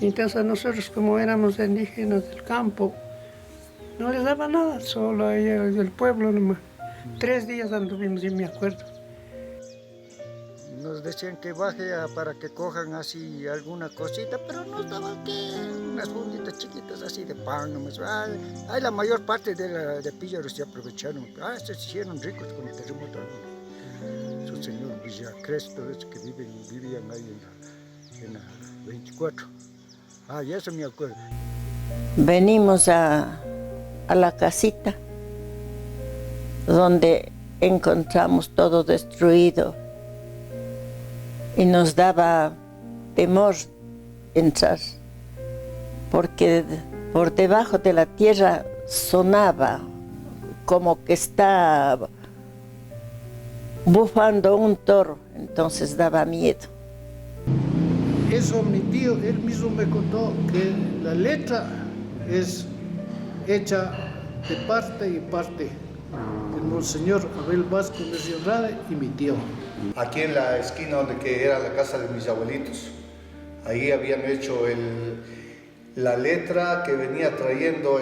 Y entonces nosotros, como éramos indígenas del campo, no les daba nada, solo a ellos del pueblo nomás. 3 días anduvimos, y me acuerdo. Nos decían que baje para que cojan así alguna cosita, pero nos daban que unas funditas chiquitas así de pan nomás. Ay, la mayor parte de píllaros se aprovecharon. Se hicieron ricos con el terremoto. Su señor Villacresto, que vivían ahí en la 24. Y eso me acuerdo. Venimos a la casita donde encontramos todo destruido y nos daba temor entrar porque por debajo de la tierra sonaba como que está bufando un toro, entonces daba miedo. Eso mi tío, él mismo me contó que la letra es hecha de parte y parte. El monseñor Abel Vázquez de Andrade y mi tío. Aquí en la esquina donde que era la casa de mis abuelitos, ahí habían hecho la letra que venía trayendo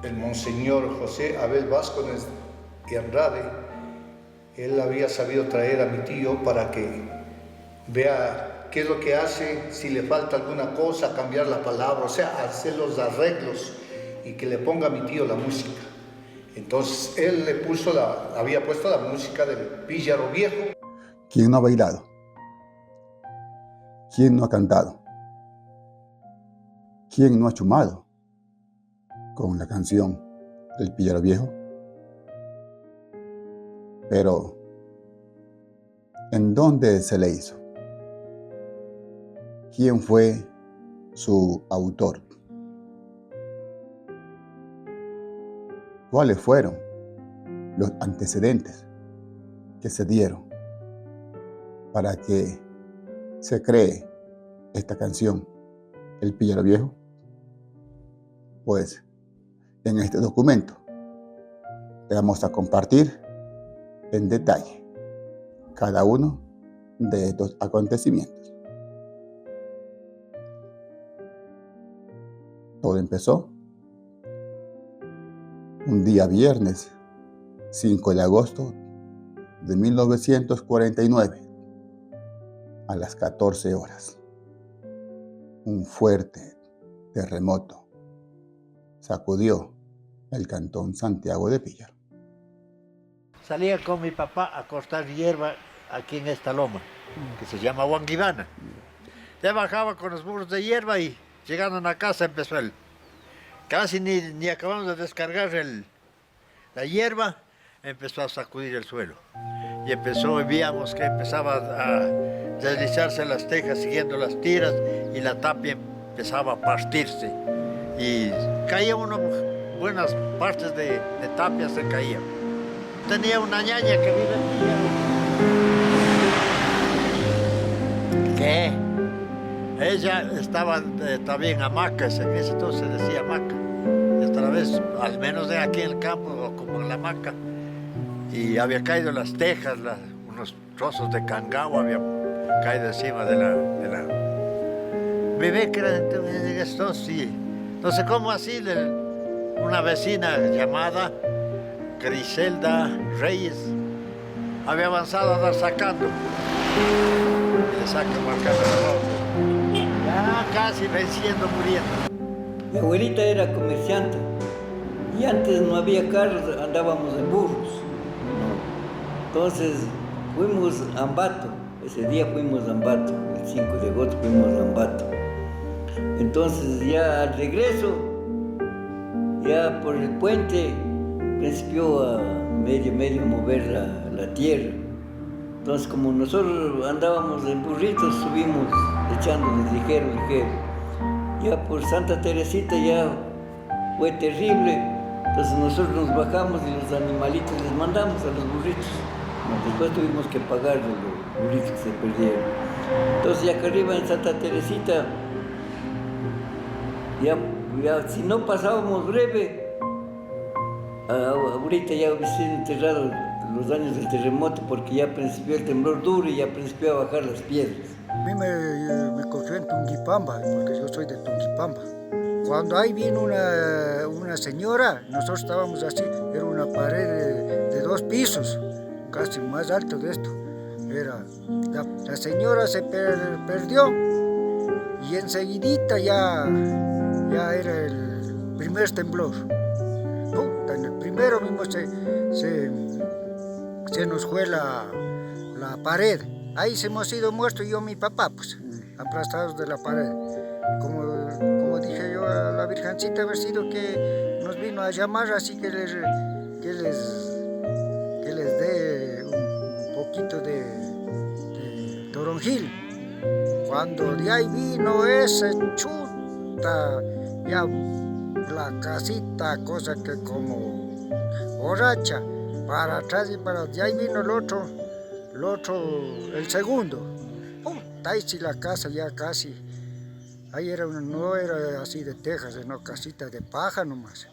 el monseñor José Abel Vázquez de Andrade. Él había sabido traer a mi tío para que vea qué es lo que hace, si le falta alguna cosa, cambiar la palabra, o sea, hacer los arreglos y que le ponga a mi tío la música. Entonces él había puesto la música del Píllaro Viejo. ¿Quién no ha bailado? ¿Quién no ha cantado? ¿Quién no ha chumado con la canción del Píllaro Viejo? Pero, ¿en dónde se le hizo? ¿Quién fue su autor? ¿Cuáles fueron los antecedentes que se dieron para que se cree esta canción, El Píllaro Viejo? Pues en este documento le vamos a compartir en detalle cada uno de estos acontecimientos. Todo empezó un día viernes 5 de agosto de 1949 a las 14 horas. Un fuerte terremoto sacudió el cantón Santiago de Píllaro. Salía con mi papá a cortar hierba aquí en esta loma, que se llama Huanguibana. Ya bajaba con los burros de hierba y llegando a la casa empezó casi ni acabamos de descargar la hierba, empezó a sacudir el suelo. Y veíamos que empezaba a deslizarse las tejas siguiendo las tiras y la tapia empezaba a partirse. Y caía buenas partes de tapia se caían. Tenía una ñaña que vive en Píllaro. ¿Qué? Ella estaba también hamaca, en ese entonces se decía hamaca. Y otra vez, al menos de aquí en el campo, como en la hamaca, y había caído las tejas, unos trozos de cangao habían caído encima de la bebé que era en esto, sí. Entonces, ¿cómo así? Una vecina llamada Griselda Reyes había avanzado a dar sacando. Y le saca marcando la ropa. Ya casi venciendo, muriendo. Mi abuelita era comerciante y antes no había carros, andábamos en burros. Entonces fuimos a Ambato, ese día fuimos a Ambato, el 5 de agosto fuimos a Ambato. Entonces ya al regreso, ya por el puente, principió a medio mover la tierra. Entonces como nosotros andábamos en burritos, subimos echándoles ligero. Ya por Santa Teresita ya fue terrible, entonces nosotros nos bajamos y los animalitos les mandamos a los burritos. Después tuvimos que pagar los burritos que se perdieron. Entonces ya acá arriba en Santa Teresita, ya si no pasábamos breve, ahorita ya hubiesen enterrado los daños del terremoto porque ya principió el temblor duro y ya principió a bajar las piedras. A mí me cogió en Tungipamba, porque yo soy de Tungipamba. Cuando ahí vino una señora, nosotros estábamos así, era una pared de 2 pisos, casi más alto de esto. La señora se perdió y enseguidita ya era el primer temblor. Puta, en el primero mismo se nos fue la pared. Ahí se hemos ido muertos yo y mi papá, pues, aplastados de la pared. Como dije yo a la Virgencita, haber sido que nos vino a llamar, así que les dé un poquito de toronjil. Cuando de ahí vino ese chuta, ya la casita, cosa que como borracha, para atrás y para de ahí vino el segundo. Puta, ahí sí la casa ya casi. Ahí no era así de tejas, sino casita de paja nomás.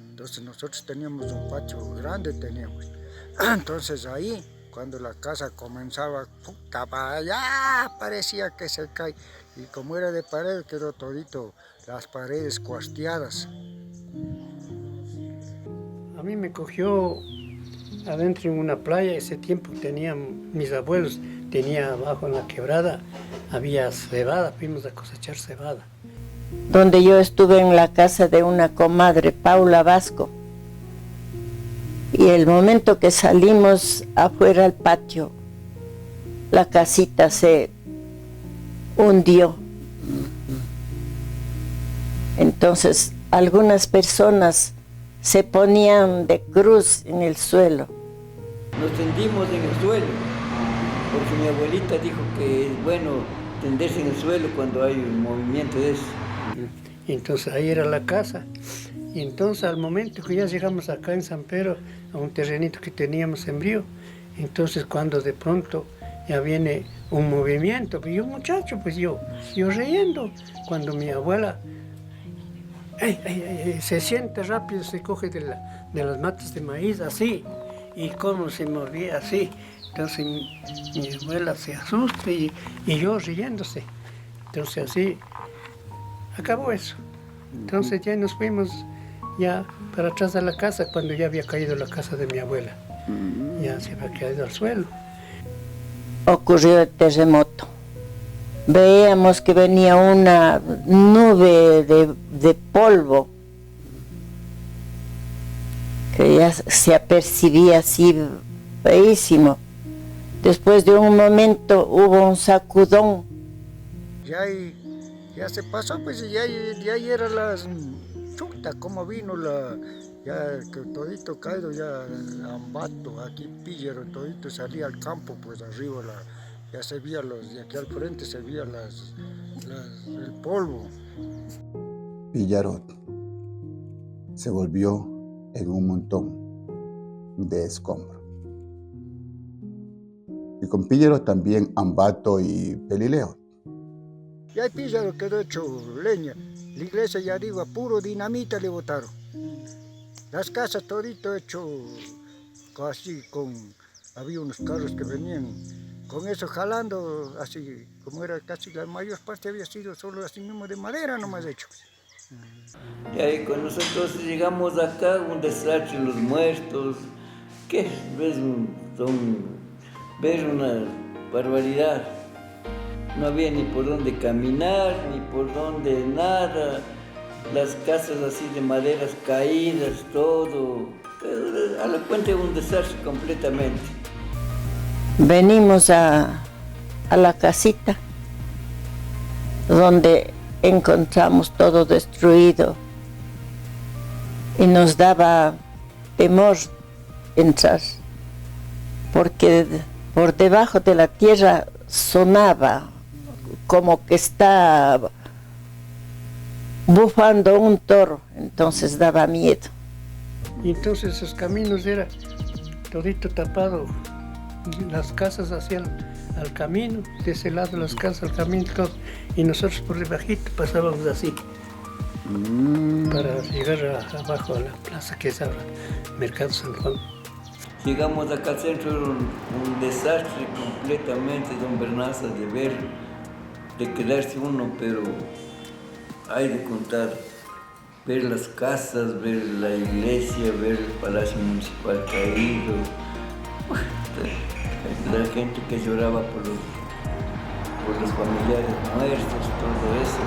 Entonces nosotros teníamos un patio grande, teníamos. Entonces ahí, cuando la casa comenzaba, puta, para allá parecía que se cae. Y como era de pared, quedó todito las paredes cuarteadas. A mí me cogió adentro en una playa. Ese tiempo mis abuelos tenían abajo en la quebrada, había cebada, fuimos a cosechar cebada. Donde yo estuve en la casa de una comadre, Paula Vasco. Y el momento que salimos afuera al patio, la casita se hundió. Entonces algunas personas se ponían de cruz en el suelo. Nos tendimos en el suelo, porque mi abuelita dijo que es bueno tenderse en el suelo cuando hay un movimiento de eso. Y entonces ahí era la casa. Y entonces al momento que ya llegamos acá en San Pedro, a un terrenito que teníamos sembrío, entonces cuando de pronto ya viene un movimiento, pues yo muchacho, pues yo riendo, cuando mi abuela se sienta rápido, se coge de las matas de maíz así, y cómo se movía así. Entonces mi abuela se asusta y yo riéndose. Entonces así acabó eso. Entonces ya nos fuimos ya para atrás de la casa, cuando ya había caído la casa de mi abuela. Ya se había caído al suelo. Ocurrió el terremoto. Veíamos que venía una nube de polvo que ya se apercibía así feísimo. Después de un momento hubo un sacudón. Ya se pasó, pues ya era las chuta, como vino ya que todito caído, ya Ambato, aquí Píllaro, todito salía al campo, pues arriba ya se veía de aquí al frente se veía el polvo. Píllaro se volvió en un montón de escombros. Y con Píllaro también Ambato y Pelileo. Ya el Píllaro quedó hecho leña. La iglesia ya arriba, puro dinamita le botaron. Las casas todito hecho casi había unos carros que venían con eso jalando, así como era casi la mayor parte había sido solo así mismo de madera nomás hecho. Y ahí cuando nosotros llegamos acá, un desastre, los muertos, ¿qué? Ves una barbaridad. No había ni por dónde caminar, ni por dónde nada. Las casas así de maderas caídas, todo. A la cuenta de un desastre completamente. Venimos a la casita donde encontramos todo destruido y nos daba temor entrar porque por debajo de la tierra sonaba como que está bufando un toro, entonces daba miedo. Y entonces esos caminos era todito tapado, las casas hacia al camino, de ese lado las casas al camino, todo, y nosotros por debajito pasábamos así, para llegar abajo a la plaza que es ahora Mercado San Juan. Llegamos acá al centro, un desastre completamente, don Bernaza, de ver de quedarse uno, pero hay de contar, ver las casas, ver la iglesia, ver el palacio municipal caído, la gente que lloraba por los familiares muertos, todo eso,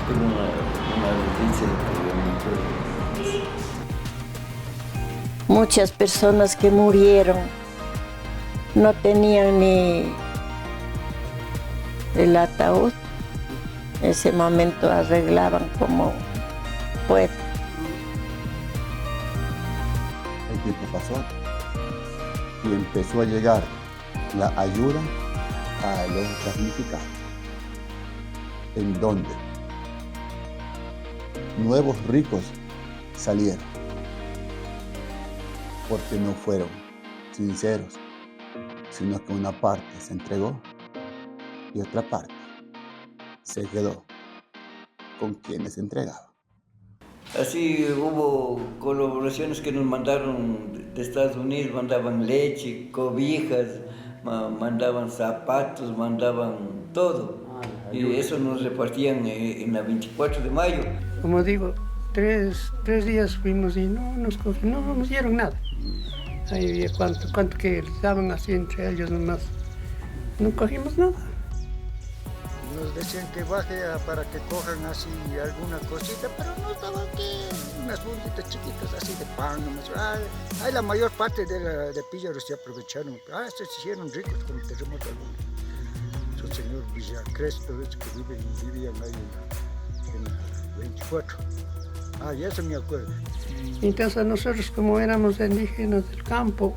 era una desdicha lo que yo me acuerdo. Muchas personas que murieron no tenían ni el ataúd. En ese momento arreglaban como pueden. El tiempo pasó y empezó a llegar la ayuda a los damnificados, en donde nuevos ricos salieron, porque no fueron sinceros, sino que una parte se entregó y otra parte se quedó con quienes entregaban. Así hubo colaboraciones que nos mandaron de Estados Unidos, mandaban leche, cobijas, mandaban zapatos, mandaban todo. Y eso nos repartían en la 24 de mayo. Como digo, tres días fuimos y no nos dieron nada. Ahí había cuánto que les daban así entre ellos nomás. No cogimos nada. Nos decían que baje para que cojan así alguna cosita, pero nos daban que unas funditas chiquitas así de pan nomás. Ay, la mayor parte de píllaros se aprovecharon. Se hicieron ricos con el terremoto. Su señor Villacresto, de hecho, que vivían ahí en la 24. Y eso me acuerdo. Entonces nosotros, como éramos indígenas del campo,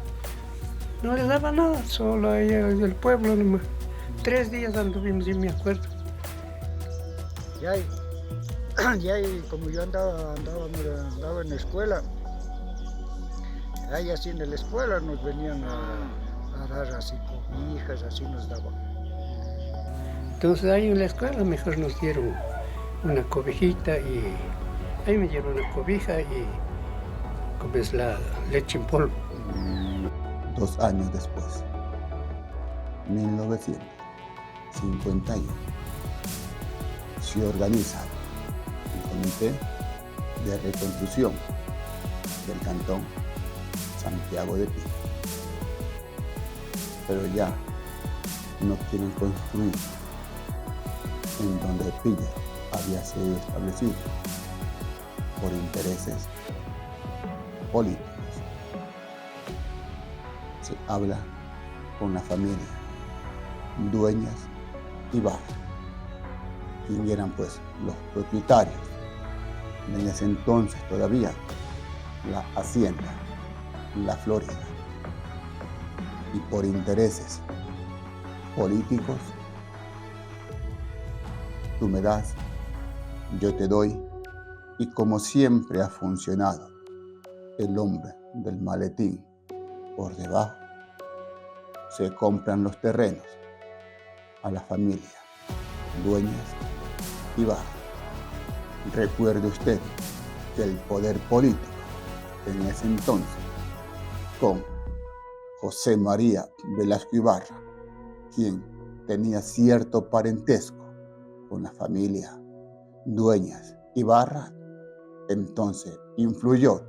no les daba nada, solo a ellos del pueblo nomás. 3 días anduvimos y me acuerdo. Y ahí como yo andaba en la escuela, ahí así en la escuela nos venían a dar así cobijas, así nos daban. Entonces ahí en la escuela mejor nos dieron una cobijita y ahí me dieron una cobija y como es la leche en polvo. 2 años después, 1951, se organiza el Comité de Reconstrucción del Cantón Santiago de Pilla. Pero ya no quieren construir en donde Pilla había sido establecido por intereses políticos. Se habla con la familia Dueñas y Barra, quienes eran pues los propietarios en ese entonces todavía la hacienda La Florida, y por intereses políticos, tú me das, yo te doy, y como siempre ha funcionado el hombre del maletín por debajo, se compran los terrenos a la familia Dueñas y Barra. Recuerde usted que el poder político en ese entonces, con José María Velasco Ibarra, quien tenía cierto parentesco con la familia Dueñas y Barra, entonces influyó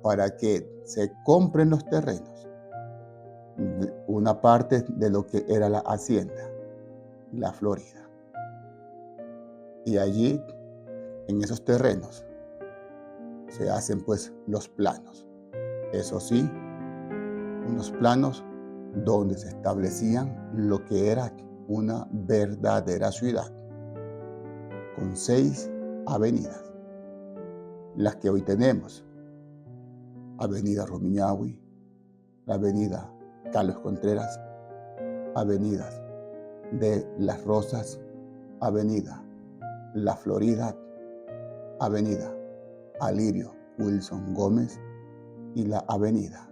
para que se compren los terrenos, una parte de lo que era la hacienda La Florida. Y allí, en esos terrenos, se hacen pues los planos. Eso sí, unos planos donde se establecían lo que era una verdadera ciudad, con 6 avenidas, las que hoy tenemos: Avenida Rumiñahui, la Avenida Carlos Contreras, Avenidas de Las Rosas, Avenida La Florida, Avenida Alirio Wilson Gómez y la Avenida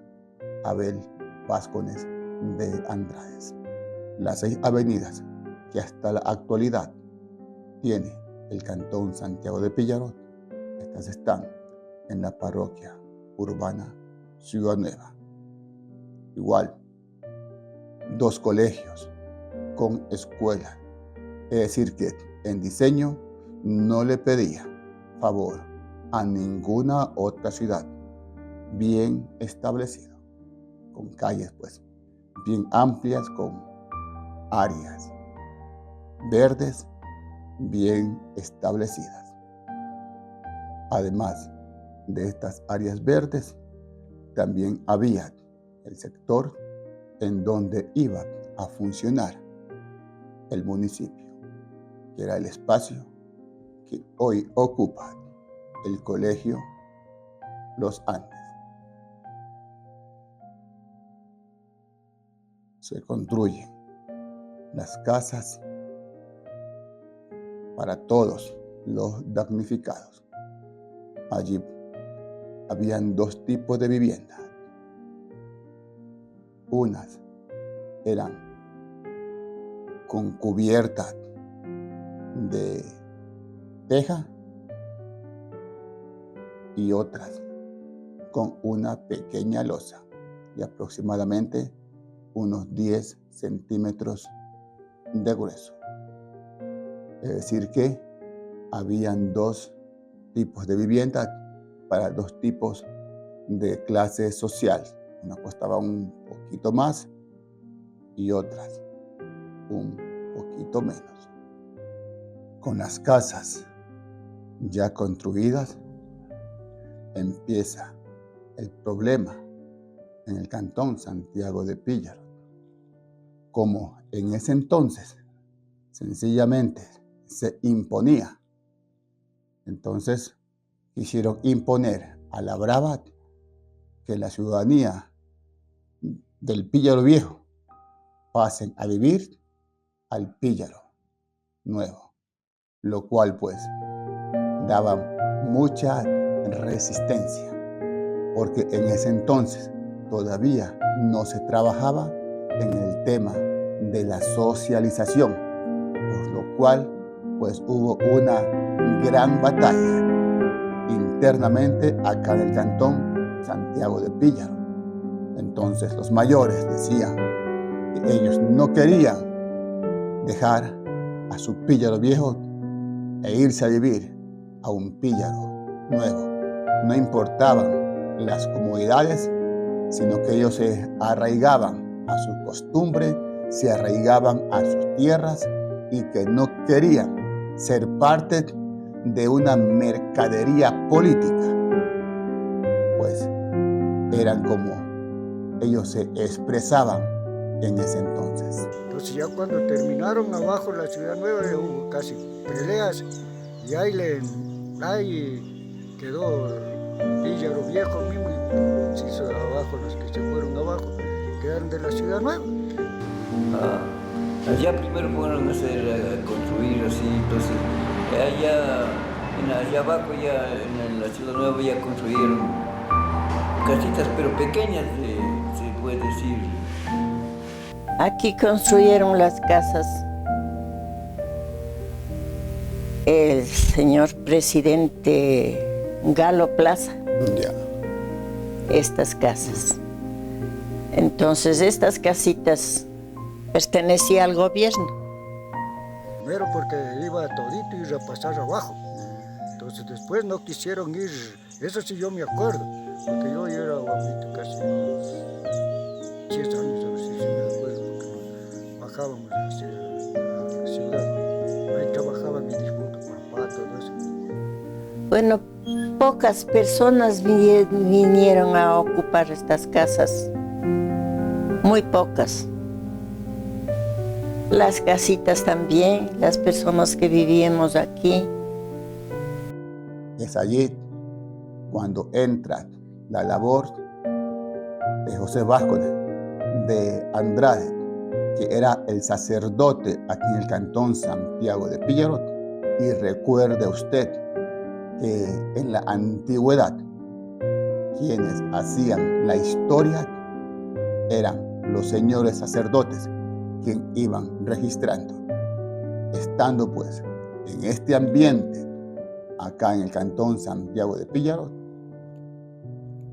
Abel Vázquez de Andrades. Las 6 avenidas que hasta la actualidad tiene el Cantón Santiago de Pillarot, estas están en la parroquia urbana Ciudad Nueva. Igual, 2 colegios con escuela Es decir, que en diseño no le pedía favor a ninguna otra ciudad, bien establecido, con calles pues bien amplias, con áreas verdes bien establecidas. Además de estas áreas verdes, también había el sector en donde iba a funcionar el municipio, que era el espacio que hoy ocupa el Colegio Los Andes. Se construyen las casas para todos los damnificados. Allí habían dos tipos de viviendas. Unas eran con cubierta de teja y otras con una pequeña losa de aproximadamente unos 10 centímetros de grueso. Es decir que habían dos tipos de vivienda para dos tipos de clase social. Una costaba un poquito más y otras un poquito menos. Con las casas ya construidas, empieza el problema en el cantón Santiago de Píllaro. Como en ese entonces sencillamente se imponía, entonces quisieron imponer a la brava que la ciudadanía del Píllaro Viejo pasen a vivir al Píllaro Nuevo, lo cual pues daba mucha resistencia, porque en ese entonces todavía no se trabajaba en el tema de la socialización, por lo cual pues hubo una gran batalla internamente acá en el cantón Santiago de Píllaro. Entonces los mayores decían que ellos no querían dejar a su Píllaro Viejo e irse a vivir a un Píllaro Nuevo. No importaban las comodidades, sino que ellos se arraigaban a su costumbre, se arraigaban a sus tierras y que no querían ser parte de una mercadería política, pues eran como ellos se expresaban en ese entonces. Entonces ya cuando terminaron abajo la Ciudad Nueva hubo casi peleas y ahí quedó Píllaro Viejo mismo y se hizo abajo los que se fueron abajo, quedaron de la Ciudad Nueva. Allá primero fueron a construir así, entonces allá abajo ya en la Ciudad Nueva ya construyeron casitas pero pequeñas, se puede decir. Aquí construyeron las casas el señor presidente Galo Plaza. Ya. Estas casas. Entonces estas casitas pertenecían al gobierno. Primero porque iba todito y iba a pasar abajo. Entonces después no quisieron ir, eso sí yo me acuerdo, porque yo era guapito casi 10 años, a ver si me acuerdo, porque bajábamos hacia la ciudad. Ahí trabajaba mi difunto papá, todo eso. Bueno, pocas personas vinieron a ocupar estas casas, muy pocas. Las casitas también, las personas que vivíamos aquí. Es allí cuando entra la labor de José Vázquez de Andrade, que era el sacerdote aquí en el cantón Santiago de Píllaro. Y recuerde usted que en la antigüedad quienes hacían la historia eran los señores sacerdotes quienes iban registrando. Estando pues en este ambiente acá en el cantón Santiago de Píllaro,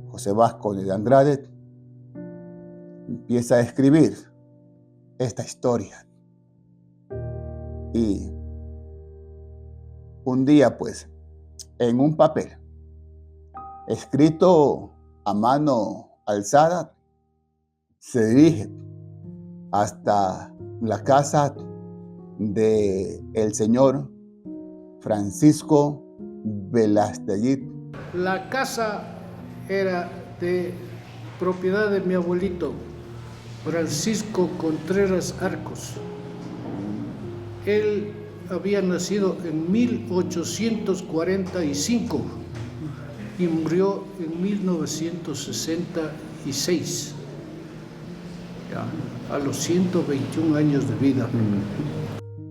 José Vázquez de Andrade empieza a escribir esta historia Y un día, pues, en un papel escrito a mano alzada, se dirige hasta la casa de el señor Francisco Velasteguit. La casa era de propiedad de mi abuelito, Francisco Contreras Arcos. Él había nacido en 1845 y murió en 1966, ya, a los 121 años de vida.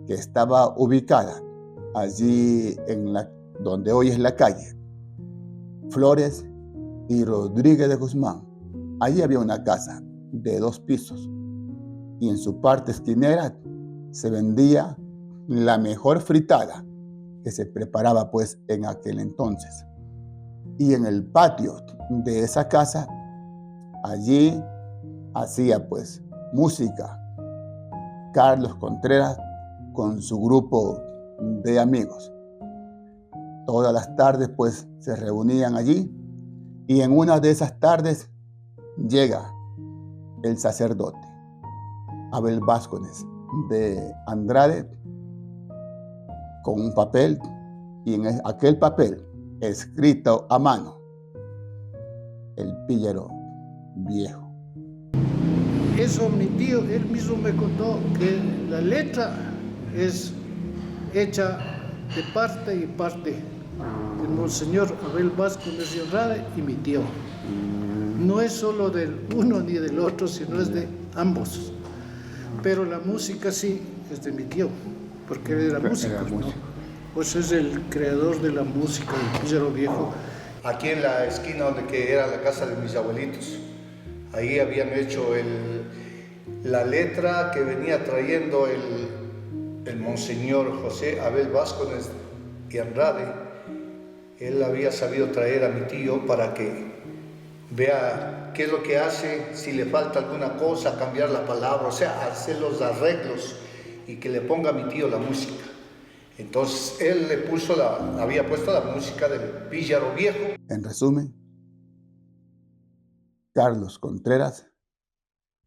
Que estaba ubicada allí donde hoy es la calle Flores y Rodríguez de Guzmán. Allí había una casa de 2 pisos y en su parte esquinera se vendía la mejor fritada que se preparaba pues en aquel entonces. Y en el patio de esa casa, allí hacía pues música Carlos Contreras con su grupo de amigos. Todas las tardes pues se reunían allí y en una de esas tardes llega el sacerdote Abel Vázquez de Andrade con un papel y en aquel papel escrito a mano el Píllaro Viejo. Eso mi tío, él mismo me contó que la letra es hecha de parte y parte del Monseñor Abel Vázquez de Andrade y mi tío. No es solo del uno ni del otro, sino es de ambos. Pero la música sí es de mi tío, porque él era músico, ¿no? Pues es el creador de la música del Píllaro Viejo. Aquí en la esquina donde que era la casa de mis abuelitos, ahí habían hecho la letra que venía trayendo el Monseñor José Abel Vázquez y Andrade. Él había sabido traer a mi tío para que vea qué es lo que hace, si le falta alguna cosa, cambiar la palabra, o sea, hacer los arreglos y que le ponga a mi tío la música. Entonces él había puesto la música del Píllaro Viejo. En resumen, Carlos Contreras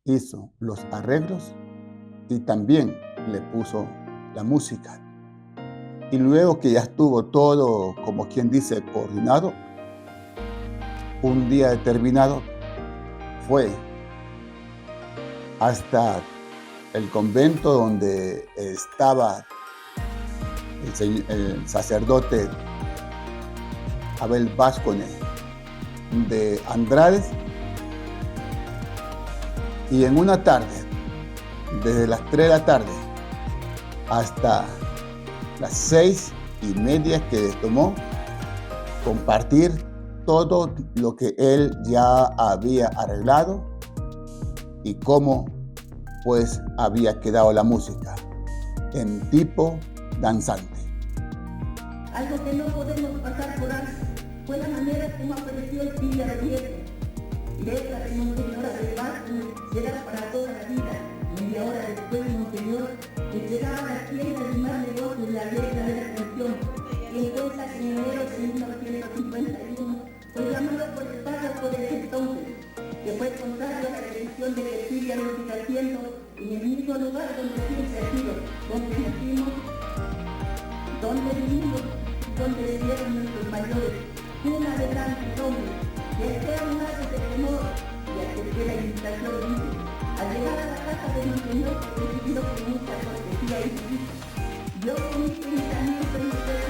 hizo los arreglos y también le puso la música. Y luego que ya estuvo todo, como quien dice, coordinado, un día determinado fue hasta el convento donde estaba el sacerdote Abel Vázquez de Andrade, y en una tarde, desde las 3 de la tarde hasta las 6:30 que tomó compartir todo lo que él ya había arreglado y cómo pues había quedado la música en tipo danzante. Algo que no podemos pasar por alto fue la manera como apareció el Píllaro Viejo. Letra de Monseñor Abel Vázquez será para toda la vida. Media hora después, Monseñor entregaba a las tiendas y más negocios la letra de la canción, y en cuenta que en enero de 1951 fue llamado por el párroco de ese entonces, que fue contrario a la decisión de que el Píllaro siga haciendo en el mismo lugar donde siempre ha sido, donde nacimos, donde vivimos, donde vivieron nuestros mayores, una de grandes hombres, que esperan más de temor y a que la invitación dice, al llegar a la casa de Monseñor, recibido con mucha cortesía y dice, yo con mi pensamiento y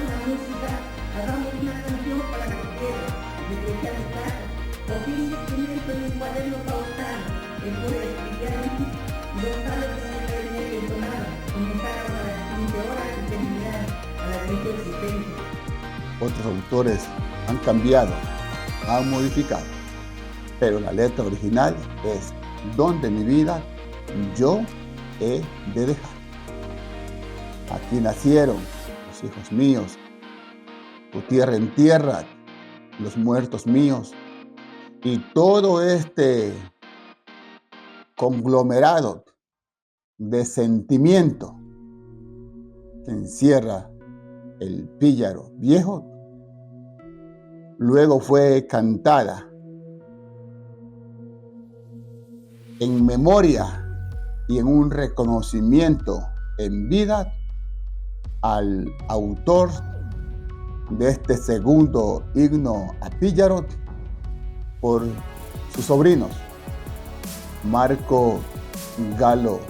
la música, hagamos una canción para los ustedes, desde a mi casa, cogí mi instrumento en un cuaderno pautano, el cual escribieron los salos de la iglesia que sonaban, comenzaron a las 15 horas y terminaron a las 20:70. Otros autores han cambiado, han modificado, pero la letra original es: donde mi vida yo he de dejar. Aquí nacieron los hijos míos, tu tierra en tierra, los muertos míos, y todo este conglomerado de sentimiento que encierra el Píllaro Viejo, luego fue cantada en memoria y en un reconocimiento en vida al autor de este segundo himno a Píllaro por sus sobrinos Marco Galo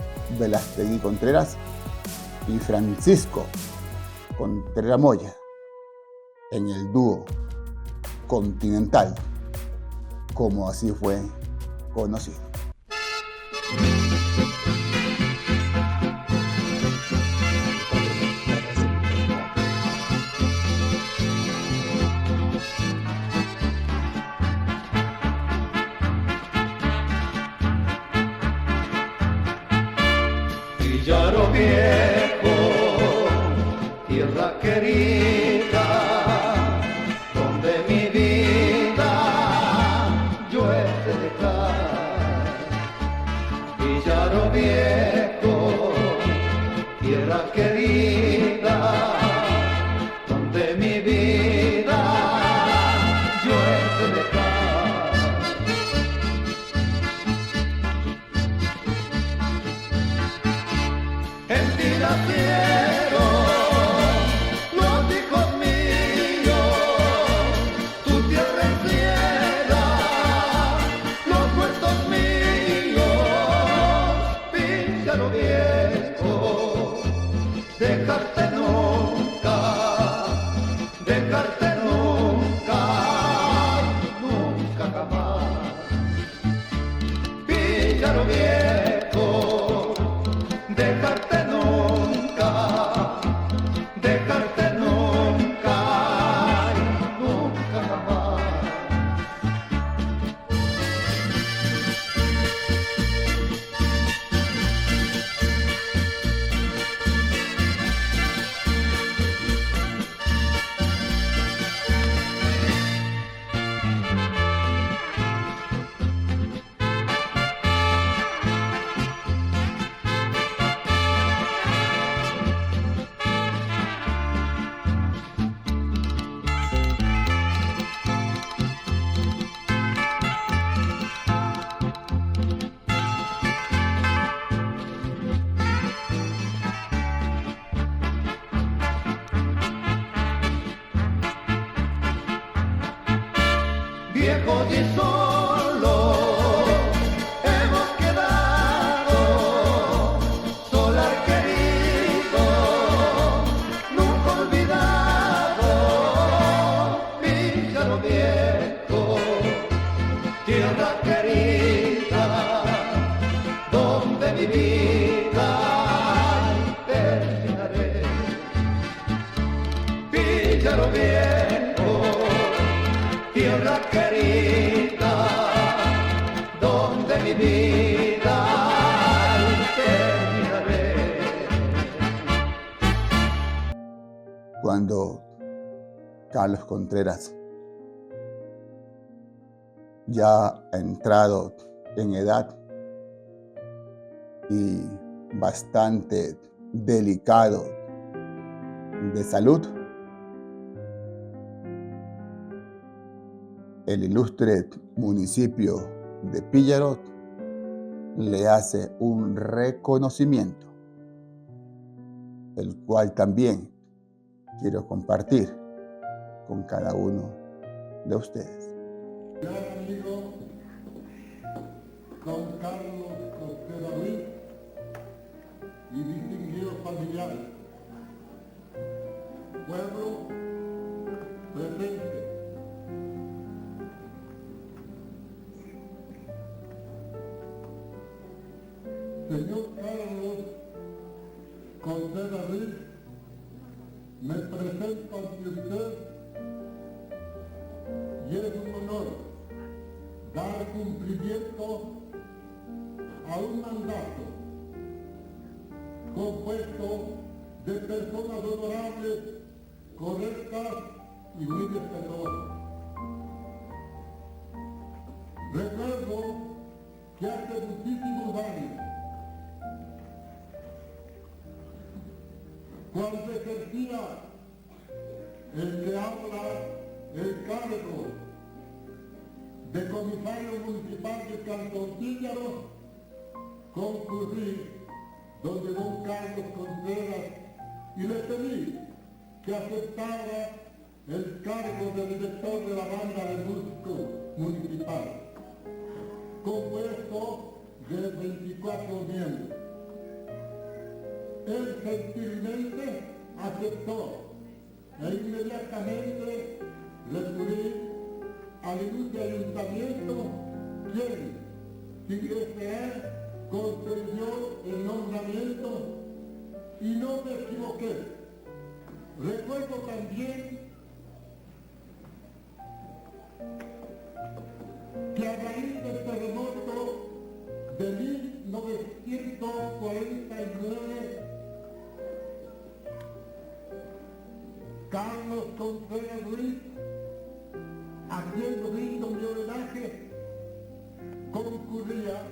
Velastegui Contreras y Francisco Contreras Moya en el dúo Continental, como así fue conocido. Píllaro viejo, tierra querida, donde mi vida yo he de dejar. Píllaro viejo, tierra querida, donde mi vida yo he de dejar. En ti nacieron los hijos míos, tu tierra entera, los huertos míos. Píllaro viejo, dejarte nunca, dejarte nunca, nunca jamás. Píllaro viejo, dejarte nunca, dejarte nunca, nunca jamás. Viejos y solos hemos quedado, solar querido, nunca olvidado. Píllaro viejo, tierra querida, donde mi vida terminaré. Píllaro viejo, tierra querida, donde mi vida terminaré. Cuando Carlos Contreras, ya entrado en edad y bastante delicado de salud, el ilustre municipio de Píllaro le hace un reconocimiento, el cual también quiero compartir con cada uno de ustedes. Gran amigo don Carlos Contreras Ruiz y distinguidos familiares, pueblo presente. Señor Carlos Contreras Ruiz, me presento ante usted y es un honor dar cumplimiento a un mandato compuesto de personas honorables, correctas y muy respetuosas. Recuerdo que hace muchísimos años, cuando ejercía el que habla el cargo de comisario municipal de Cantón Píllaro, concurrí donde don Carlos Contreras y le pedí que aceptara el cargo de director de la banda de músicos municipal, compuesto de 24 miembros. Él gentilmente aceptó e inmediatamente recurrí al ilustre ayuntamiento, quien, sin desear, concedió el nombramiento y no me equivoqué. Recuerdo también que a raíz del terremoto de 1949, Carlos Contreras Ruiz, a quien rindo mi homenaje, concurría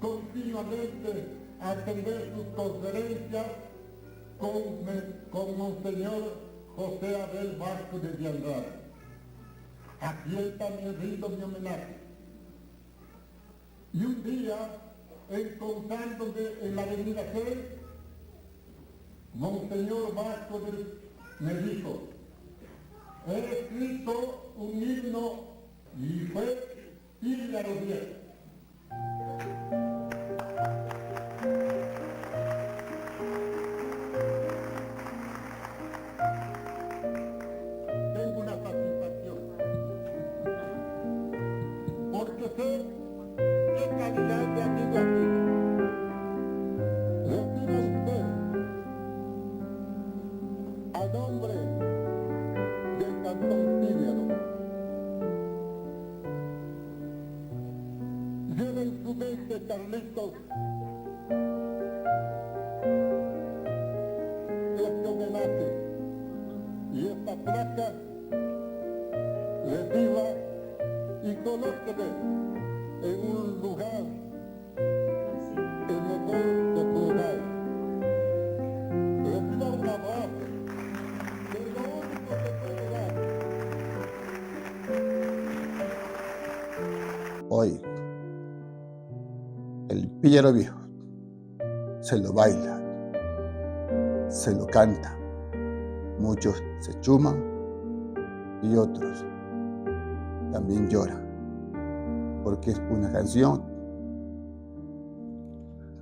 continuamente a atender sus conferencias con Monseñor José Abel Vasco de Andrade, a quien también rindo mi homenaje. Y un día, encontrándome en la avenida C, Monseñor Vasco me dijo: he escrito un himno y fue Píllaro Viejo. Tengo una satisfacción, porque sé qué calidad de amigo aquí. Reciba usted, a nombre del Cantón Píllaro, lleva en su mente, Carlitos, este homenaje y esta placa. Reciba y colóqueme en un lugar, el mejor de tu hogar. Reciba un abrazo, que es lo único que puede dar. Hoy, el Píllaro Viejo se lo baila, se lo canta. Muchos se chuman y otros también lloran, porque es una canción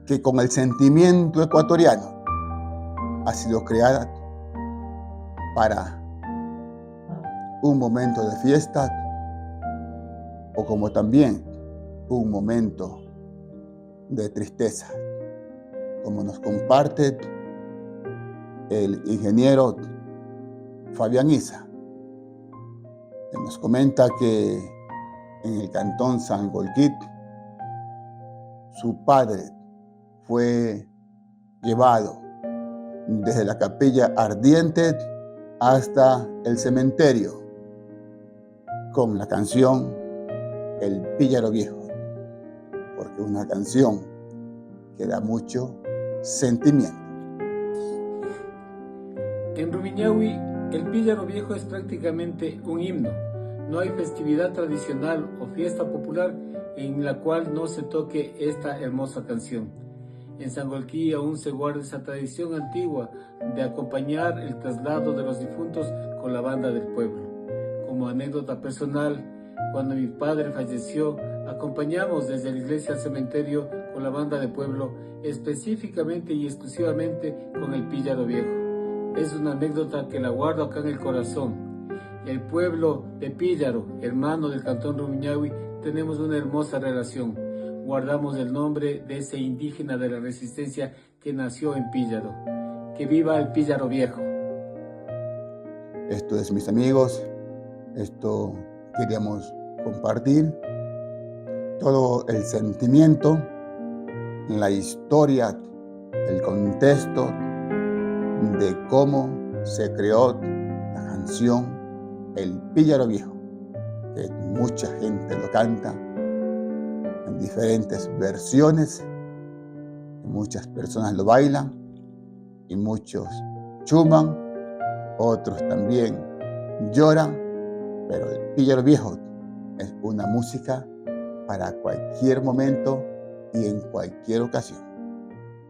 que con el sentimiento ecuatoriano ha sido creada para un momento de fiesta o como también un momento de tristeza, como nos comparte el ingeniero Fabián Isa, que nos comenta que en el cantón Sangolquit su padre fue llevado desde la capilla ardiente hasta el cementerio con la canción El Píllaro Viejo, porque es una canción que da mucho sentimiento. En Rumiñahui, el Píllaro Viejo es prácticamente un himno. No hay festividad tradicional o fiesta popular en la cual no se toque esta hermosa canción. En Sangolquí aún se guarda esa tradición antigua de acompañar el traslado de los difuntos con la banda del pueblo. Como anécdota personal, cuando mi padre falleció, acompañamos desde la iglesia al cementerio con la banda de pueblo, específicamente y exclusivamente con el Píllaro Viejo. Es una anécdota que la guardo acá en el corazón. El pueblo de Píllaro, hermano del cantón Rumiñahui, tenemos una hermosa relación. Guardamos el nombre de ese indígena de la resistencia que nació en Píllaro. ¡Que viva el Píllaro Viejo! Esto es, mis amigos, esto queríamos compartir. Todo el sentimiento, la historia, el contexto de cómo se creó la canción El Píllaro Viejo, que mucha gente lo canta en diferentes versiones, muchas personas lo bailan y muchos achuman, otros también lloran, pero el Píllaro Viejo es una música para cualquier momento y en cualquier ocasión.